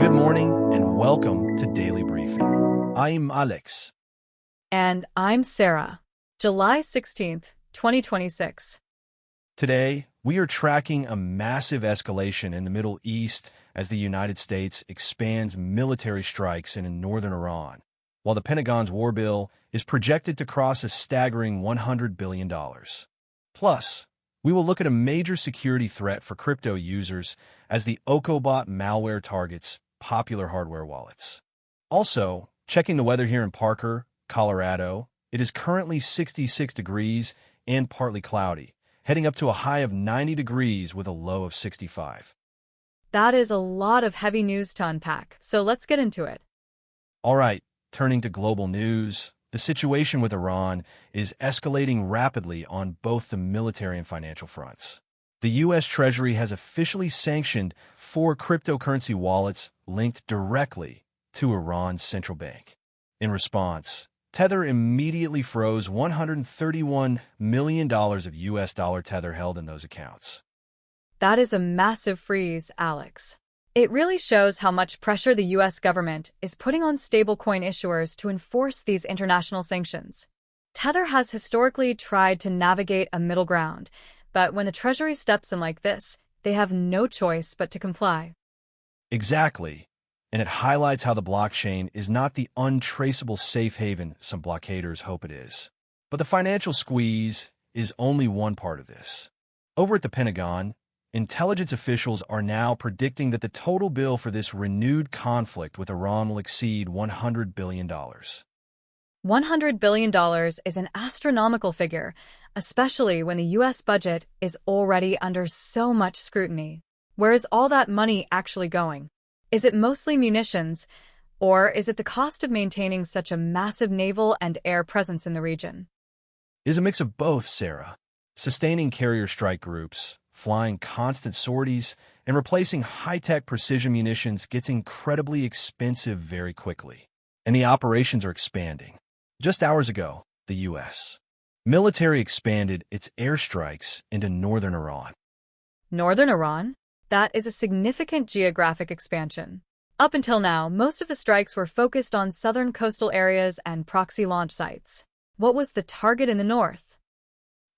Good morning and welcome to Daily Briefing. I'm Alex. And I'm Sarah. July 16th, 2026. Today, we are tracking a massive escalation in the Middle East as the United States expands military strikes in northern Iran, while the Pentagon's war bill is projected to cross a staggering $100 billion. Plus, we will look at a major security threat for crypto users as the Okobot malware targets popular hardware wallets. Also, checking the weather here in Parker, Colorado, it is currently 66 degrees and partly cloudy, heading up to a high of 90 degrees with a low of 65. That is a lot of heavy news to unpack, so let's get into it. All right, turning to global news, the situation with Iran is escalating rapidly on both the military and financial fronts. The U.S. Treasury has officially sanctioned 4 cryptocurrency wallets linked directly to Iran's central bank. In response, Tether immediately froze $131 million of U.S. dollar Tether held in those accounts. That is a massive freeze, Alex. It really shows how much pressure the U.S. government is putting on stablecoin issuers to enforce these international sanctions. Tether has historically tried to navigate a middle ground, but when the Treasury steps in like this, they have no choice but to comply. Exactly, and it highlights how the blockchain is not the untraceable safe haven some blockaders hope it is. But the financial squeeze is only one part of this. Over at the Pentagon, intelligence officials are now predicting that the total bill for this renewed conflict with Iran will exceed $100 billion. $100 billion is an astronomical figure, especially when the U.S. budget is already under so much scrutiny. Where is all that money actually going? Is it mostly munitions, or is it the cost of maintaining such a massive naval and air presence in the region? It is a mix of both, Sarah. Sustaining carrier strike groups, flying constant sorties, and replacing high-tech precision munitions gets incredibly expensive very quickly. And the operations are expanding. Just hours ago, the U.S. military expanded its airstrikes into northern Iran. Northern Iran? That is a significant geographic expansion. Up until now, most of the strikes were focused on southern coastal areas and proxy launch sites. What was the target in the north?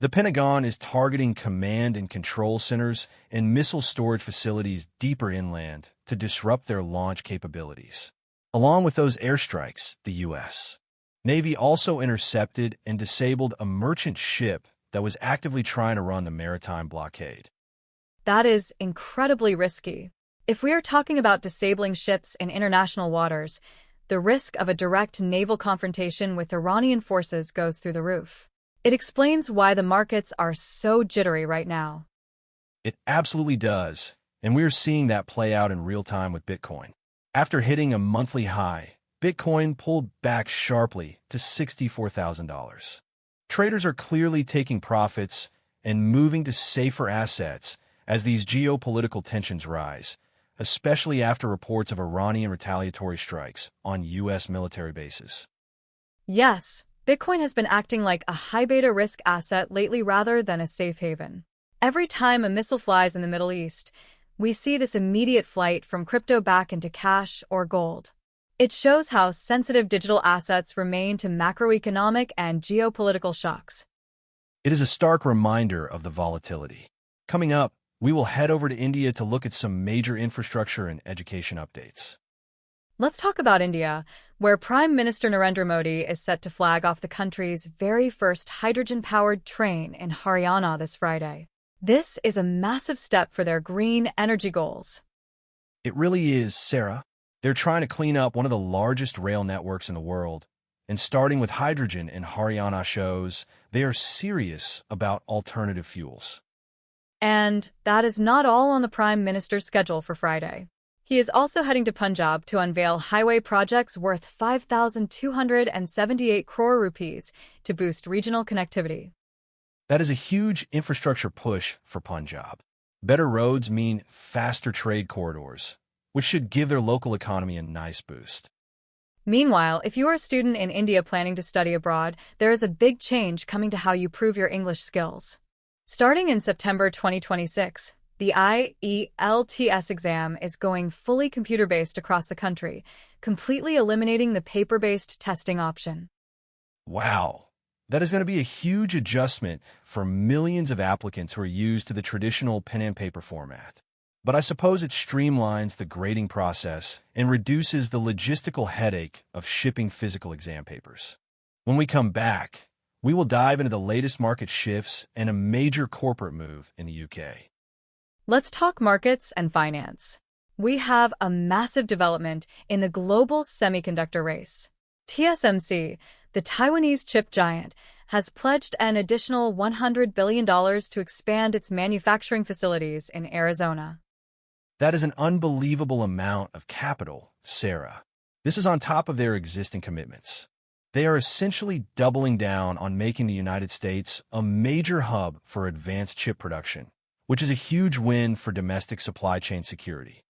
The Pentagon is targeting command and control centers and missile storage facilities deeper inland to disrupt their launch capabilities. Along with those airstrikes, the U.S. Navy also intercepted and disabled a merchant ship that was actively trying to run the maritime blockade. That is incredibly risky. If we are talking about disabling ships in international waters, the risk of a direct naval confrontation with Iranian forces goes through the roof. It explains why the markets are so jittery right now. It absolutely does, and we are seeing that play out in real time with Bitcoin. After hitting a monthly high, Bitcoin pulled back sharply to $64,000. Traders are clearly taking profits and moving to safer assets as these geopolitical tensions rise, especially after reports of Iranian retaliatory strikes on U.S. military bases. Yes, Bitcoin has been acting like a high beta risk asset lately rather than a safe haven. Every time a missile flies in the Middle East, we see this immediate flight from crypto back into cash or gold. It shows how sensitive digital assets remain to macroeconomic and geopolitical shocks. It is a stark reminder of the volatility. Coming up, we will head over to India to look at some major infrastructure and education updates. Let's talk about India, where Prime Minister Narendra Modi is set to flag off the country's very first hydrogen-powered train in Haryana this Friday. This is a massive step for their green energy goals. It really is, Sarah. They're trying to clean up one of the largest rail networks in the world, and starting with hydrogen in Haryana shows they are serious about alternative fuels. And that is not all on the Prime Minister's schedule for Friday. He is also heading to Punjab to unveil highway projects worth 5,278 crore rupees to boost regional connectivity. That is a huge infrastructure push for Punjab. Better roads mean faster trade corridors, which should give their local economy a nice boost. Meanwhile, if you are a student in India planning to study abroad, there is a big change coming to how you prove your English skills. Starting in September 2026, The IELTS exam is going fully computer-based across the country, completely eliminating the paper-based testing option. Wow. That is going to be a huge adjustment for millions of applicants who are used to the traditional pen and paper format. But I suppose it streamlines the grading process and reduces the logistical headache of shipping physical exam papers. When we come back, we will dive into the latest market shifts and a major corporate move in the UK. Let's talk markets and finance. We have a massive development in the global semiconductor race. TSMC, the Taiwanese chip giant, has pledged an additional $100 billion to expand its manufacturing facilities in Arizona. That is an unbelievable amount of capital, Sarah. This is on top of their existing commitments. They are essentially doubling down on making the United States a major hub for advanced chip production, which is a huge win for domestic supply chain security.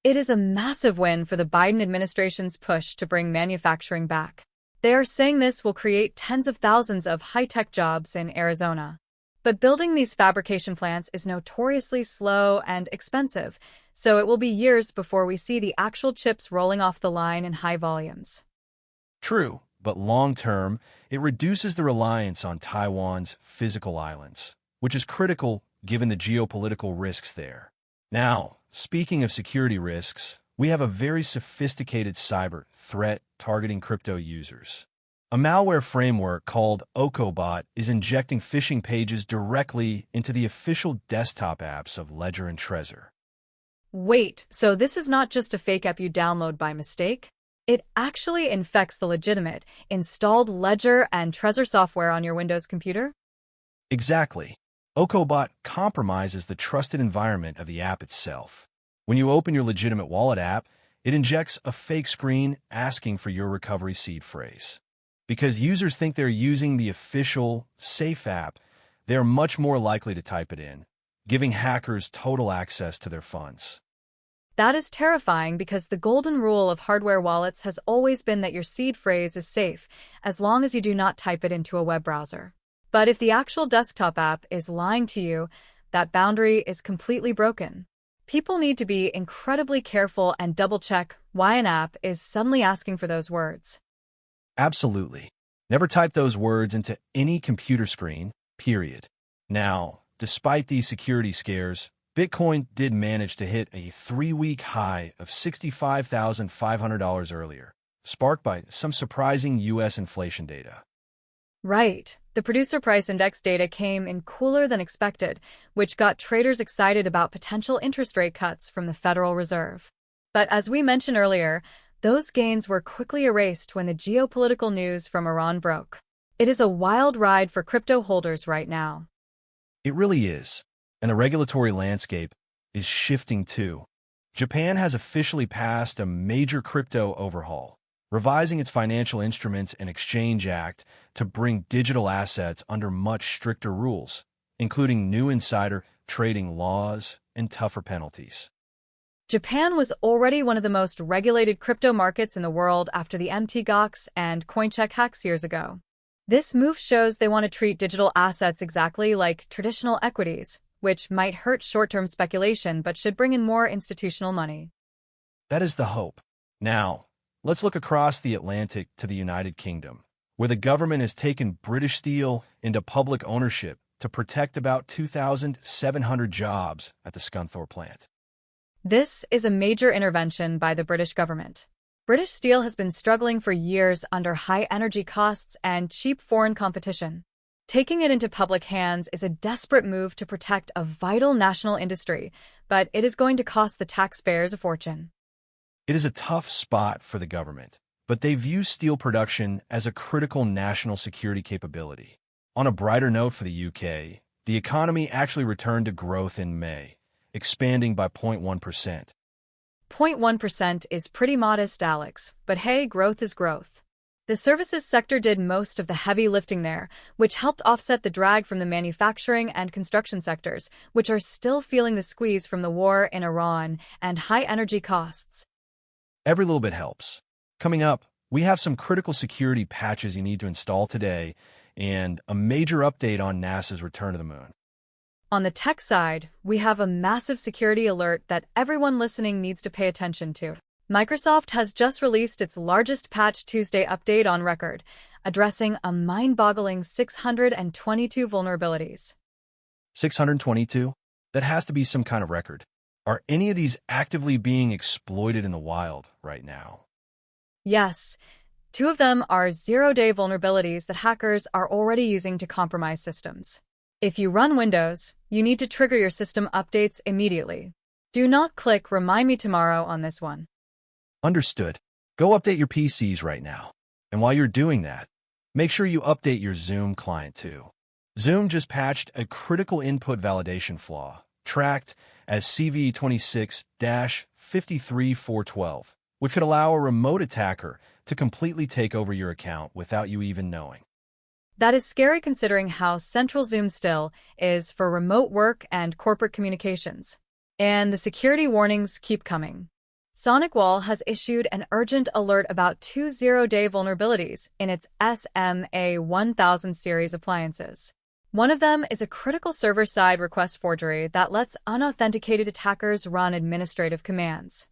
It is a massive win for the Biden administration's push to bring manufacturing back. They are saying this will create tens of thousands of high-tech jobs in Arizona. But building these fabrication plants is notoriously slow and expensive, so it will be years before we see the actual chips rolling off the line in high volumes. True, but long-term, it reduces the reliance on Taiwan's physical islands, which is critical given the geopolitical risks there. Now, speaking of security risks, we have a very sophisticated cyber threat targeting crypto users. A malware framework called Okobot is injecting phishing pages directly into the official desktop apps of Ledger and Trezor. Wait, so this is not just a fake app you download by mistake? It actually infects the legitimate, installed Ledger and Trezor software on your Windows computer? Exactly. Okobot compromises the trusted environment of the app itself. When you open your legitimate wallet app, it injects a fake screen asking for your recovery seed phrase. Because users think they're using the official, safe app, they are much more likely to type it in, giving hackers total access to their funds. That is terrifying because the golden rule of hardware wallets has always been that your seed phrase is safe as long as you do not type it into a web browser. But if the actual desktop app is lying to you, that boundary is completely broken. People need to be incredibly careful and double-check why an app is suddenly asking for those words. Absolutely. Never type those words into any computer screen, period. Now, despite these security scares, Bitcoin did manage to hit a 3-week high of $65,500 earlier, sparked by some surprising U.S. inflation data. Right. The producer price index data came in cooler than expected, which got traders excited about potential interest rate cuts from the Federal Reserve. But as we mentioned earlier, those gains were quickly erased when the geopolitical news from Iran broke. It is a wild ride for crypto holders right now. It really is. And the regulatory landscape is shifting too. Japan has officially passed a major crypto overhaul, revising its Financial Instruments and Exchange Act to bring digital assets under much stricter rules, including new insider trading laws and tougher penalties. Japan was already one of the most regulated crypto markets in the world after the MT-Gox and Coincheck hacks years ago. This move shows they want to treat digital assets exactly like traditional equities, which might hurt short-term speculation but should bring in more institutional money. That is the hope. Now, let's look across the Atlantic to the United Kingdom, where the government has taken British Steel into public ownership to protect about 2,700 jobs at the Scunthorpe plant. This is a major intervention by the British government. British Steel has been struggling for years under high energy costs and cheap foreign competition. Taking it into public hands is a desperate move to protect a vital national industry, but it is going to cost the taxpayers a fortune. It is a tough spot for the government, but they view steel production as a critical national security capability. On a brighter note for the UK, the economy actually returned to growth in May, expanding by 0.1%. 0.1% is pretty modest, Alex, but hey, growth is growth. The services sector did most of the heavy lifting there, which helped offset the drag from the manufacturing and construction sectors, which are still feeling the squeeze from the war in Iran and high energy costs. Every little bit helps. Coming up, we have some critical security patches you need to install today and a major update on NASA's return to the moon. On the tech side, we have a massive security alert that everyone listening needs to pay attention to. Microsoft has just released its largest Patch Tuesday update on record, addressing a mind-boggling 622 vulnerabilities. 622? That has to be some kind of record. Are any of these actively being exploited in the wild right now? Yes, two of them are zero-day vulnerabilities that hackers are already using to compromise systems. If you run Windows, you need to trigger your system updates immediately. Do not click Remind Me Tomorrow on this one. Understood. Go update your PCs right now. And while you're doing that, make sure you update your Zoom client too. Zoom just patched a critical input validation flaw, tracked as CV26-53412, which could allow a remote attacker to completely take over your account without you even knowing. That is scary considering how central Zoom still is for remote work and corporate communications. And the security warnings keep coming. SonicWall has issued an urgent alert about two zero-day vulnerabilities in its SMA1000 series appliances. One of them is a critical server-side request forgery that lets unauthenticated attackers run administrative commands.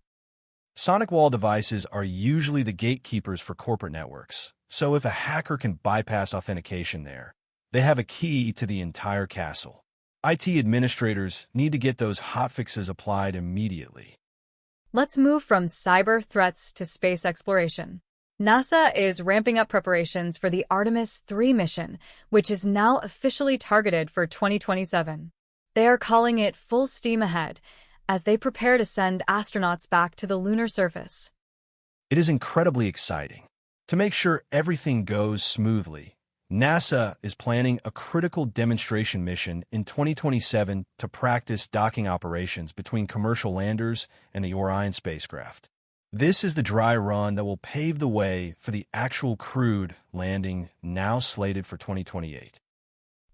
SonicWall devices are usually the gatekeepers for corporate networks, so if a hacker can bypass authentication there, they have a key to the entire castle. IT administrators need to get those hotfixes applied immediately. Let's move from cyber threats to space exploration. NASA is ramping up preparations for the Artemis 3 mission, which is now officially targeted for 2027. They are calling it full steam ahead as they prepare to send astronauts back to the lunar surface. It is incredibly exciting. To make sure everything goes smoothly, NASA is planning a critical demonstration mission in 2027 to practice docking operations between commercial landers and the Orion spacecraft. This is the dry run that will pave the way for the actual crewed landing now slated for 2028.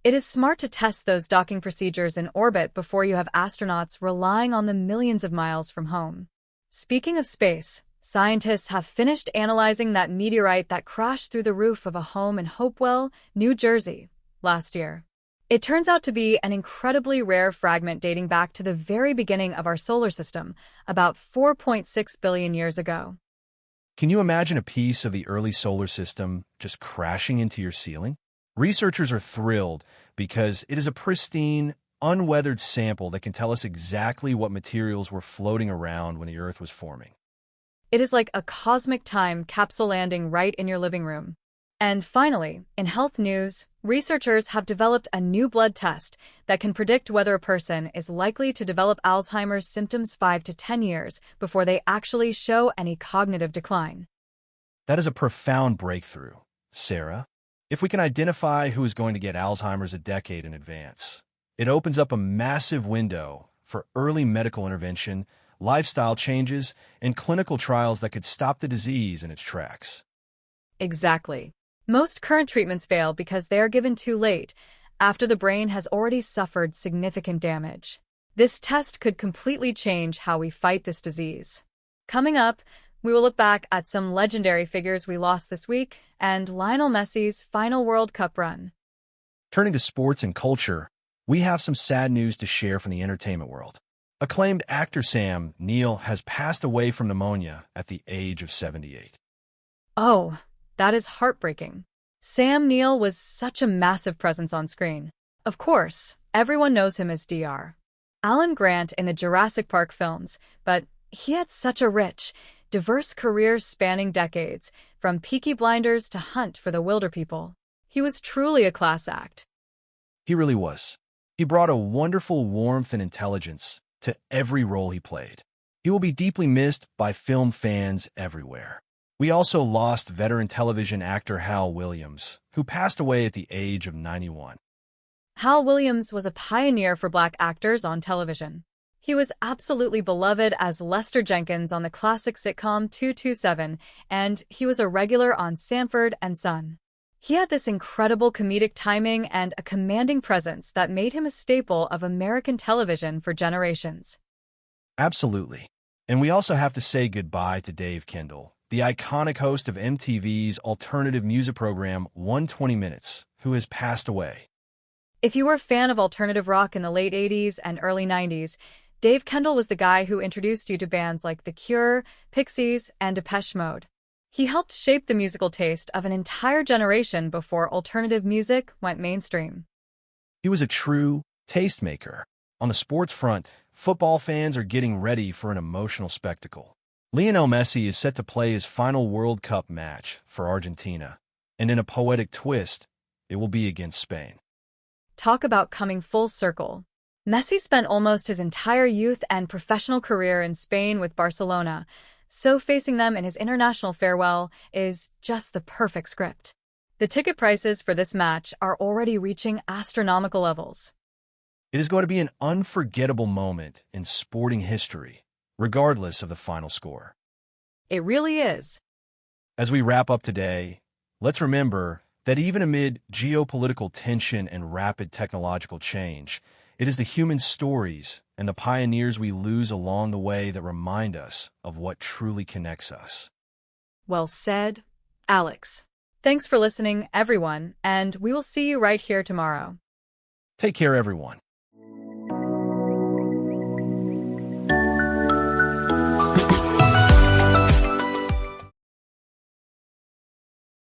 It is smart to test those docking procedures in orbit before you have astronauts relying on them millions of miles from home. Speaking of space, scientists have finished analyzing that meteorite that crashed through the roof of a home in Hopewell, New Jersey, last year. It turns out to be an incredibly rare fragment dating back to the very beginning of our solar system, about 4.6 billion years ago. Can you imagine a piece of the early solar system just crashing into your ceiling? Researchers are thrilled because it is a pristine, unweathered sample that can tell us exactly what materials were floating around when the Earth was forming. It is like a cosmic time capsule landing right in your living room. And finally, in health news, researchers have developed a new blood test that can predict whether a person is likely to develop Alzheimer's symptoms 5 to 10 years before they actually show any cognitive decline. That is a profound breakthrough, Sarah. If we can identify who is going to get Alzheimer's a decade in advance, it opens up a massive window for early medical intervention, lifestyle changes, and clinical trials that could stop the disease in its tracks. Exactly. Most current treatments fail because they are given too late, after the brain has already suffered significant damage. This test could completely change how we fight this disease. Coming up, we will look back at some legendary figures we lost this week and Lionel Messi's final World Cup run. Turning to sports and culture, we have some sad news to share from the entertainment world. Acclaimed actor Sam Neill has passed away from pneumonia at the age of 78. Oh, that is heartbreaking. Sam Neill was such a massive presence on screen. Of course, everyone knows him as Dr. Alan Grant in the Jurassic Park films, but he had such a rich, diverse career spanning decades, from Peaky Blinders to Hunt for the Wilderpeople. He was truly a class act. He really was. He brought a wonderful warmth and intelligence to every role he played. He will be deeply missed by film fans everywhere. We also lost veteran television actor Hal Williams, who passed away at the age of 91. Hal Williams was a pioneer for Black actors on television. He was absolutely beloved as Lester Jenkins on the classic sitcom 227, and he was a regular on Sanford and Son. He had this incredible comedic timing and a commanding presence that made him a staple of American television for generations. Absolutely. And we also have to say goodbye to Dave Kendall, the iconic host of MTV's alternative music program 120 Minutes, who has passed away. If you were a fan of alternative rock in the late 80s and early 90s, Dave Kendall was the guy who introduced you to bands like The Cure, Pixies, and Depeche Mode. He helped shape the musical taste of an entire generation before alternative music went mainstream. He was a true tastemaker. On the sports front, football fans are getting ready for an emotional spectacle. Lionel Messi is set to play his final World Cup match for Argentina, and in a poetic twist, it will be against Spain. Talk about coming full circle. Messi spent almost his entire youth and professional career in Spain with Barcelona, so facing them in his international farewell is just the perfect script. The ticket prices for this match are already reaching astronomical levels. It is going to be an unforgettable moment in sporting history, regardless of the final score. It really is. As we wrap up today, let's remember that even amid geopolitical tension and rapid technological change, it is the human stories and the pioneers we lose along the way that remind us of what truly connects us. Well said, Alex. Thanks for listening, everyone, and we will see you right here tomorrow. Take care, everyone.